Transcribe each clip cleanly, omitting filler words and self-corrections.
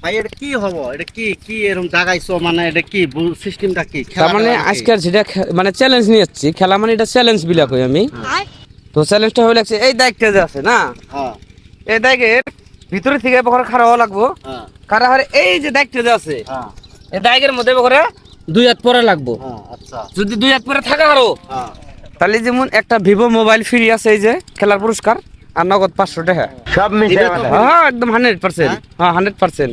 ভাই এটা কি হবো, এটা কি কি এরকম জাগাইছো, মানে এটা কি সিস্টেমটা কি? তার মানে আজকের যেটা মানে চ্যালেঞ্জ নিয়ে যাচ্ছি, খেলা মানে এটা চ্যালেঞ্জ বিলা কই আমি। তো চ্যালেঞ্জটা হয়ে লাগছে এই দায়িত্বে যে আছে না, হ্যাঁ এই দায়িত্বের ভিতরে থেকে বকরে খাড়া হওয়া লাগবো। হ্যাঁ খাড়া হয়ে এই যে দায়িত্বে যে আছে হ্যাঁ এই দায়িত্বের মধ্যে বকরে 2 হাত পরে লাগবো। হ্যাঁ আচ্ছা যদি 2 হাত পরে থাকা আরো হ্যাঁ তাহলে যেমন একটা ভিভো মোবাইল ফ্রি আছে এই যে খেলার পুরস্কার, আর নগদ 500 টাকা সব মিশে হ্যাঁ একদম 100%। হ্যাঁ 100%।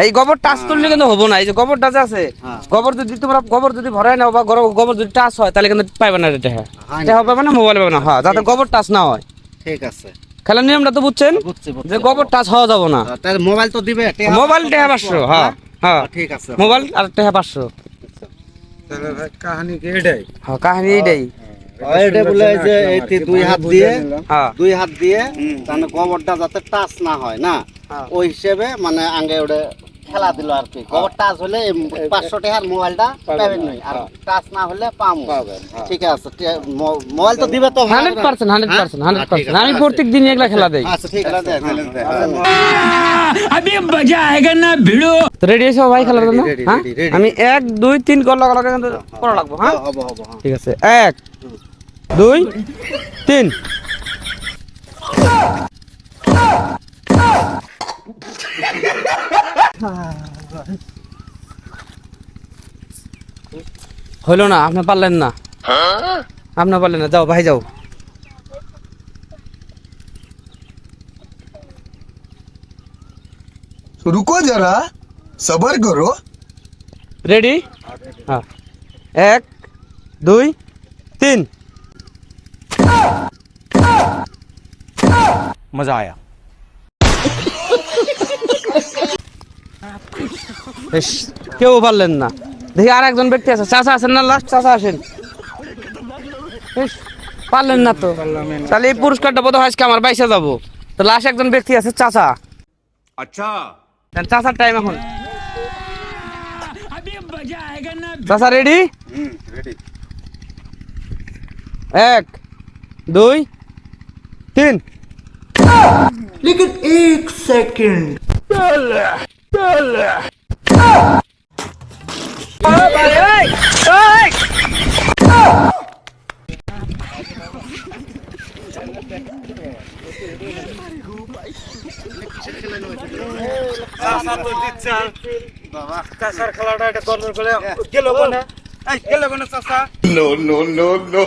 এই গোবর টাচ করলে কিন্তু হবো না, এই যে গোবরটা যে আছে হ্যাঁ। গোবর যদি তোমরা গোবর যদি ভরাই নাও বা গোবর যদি টাচ হয় তাহলে কিন্তু পাইবে না এটা। হ্যাঁ এটা হবে না, মোবাইল পাবে না। হ্যাঁ যাতে গোবর টাচ না হয়। ঠিক আছে, খেলার নিয়মটা তো বুঝছেন বুঝছি বুঝছি। যে গোবর টাচ হওয়া যাবে না। তাহলে মোবাইল তো দিবে, মোবাইল টাকা 500। হ্যাঁ হ্যাঁ ঠিক আছে। মোবাইল আর টাকা 500। তাহলে ভাই কাহিনী কি এটাই? হ্যাঁ কাহিনী এইটাই। এটা বলে যে এই 2 হাত দিয়ে হ্যাঁ 2 হাত দিয়ে তাহলে গোবরটা যাতে টাচ না হয় না, হ্যাঁ। ওই হিসেবে মানে আগে ওটা খেলা দিল আর কি। গোবর টাচ হলে 500 টাকার মোবাইলটা পাবেন না, আর টাচ না হলে পাবো। ঠিক আছে, মোবাইল তো দিবে তো 100%। 100%। আমি প্রত্যেক দিন এগুলা খেলা দেই। আচ্ছা ঠিক আছে। अभी मजा आएगा ना भिड़ो। তো রেডি আছো ভাই খেলার জন্য? Ready, হ্যাঁ ready, ready. আমি 1 2 3 কল লাগা লাগা কিন্তু করা লাগবো। হ্যাঁ হবো হবো হ্যাঁ। ঠিক আছে 1 2 3। হইলো না, আপনি পারলেন না। আপনি পারলেন না, যাও ভাই যাও। रुको जरा सबर करो। রেডি? হ্যাঁ 1 2 3। मजा आया। বেশ কেউ পারলেন না। দেখি আর একজন ব্যক্তি আছে, চাচা আছেন না? লাস্ট চাচা আসেন। বেশ, পারলেন না তো, তাহলে এই পুরস্কারটা বোধ হয় আজকে আমার বাইসে যাবো। তো লাস্ট একজন ব্যক্তি আছে, চাচা। अच्छा চাচার টাইম এখন। अभी मजा आएगा ना। চাচা রেডি? রেডি। 1 2 3। लेकिन 1 सेकंड বাবা চাচার খেলাটা এটা গর্বের করে গেল কোনে? এই গেল কোনে চাচা? No no no no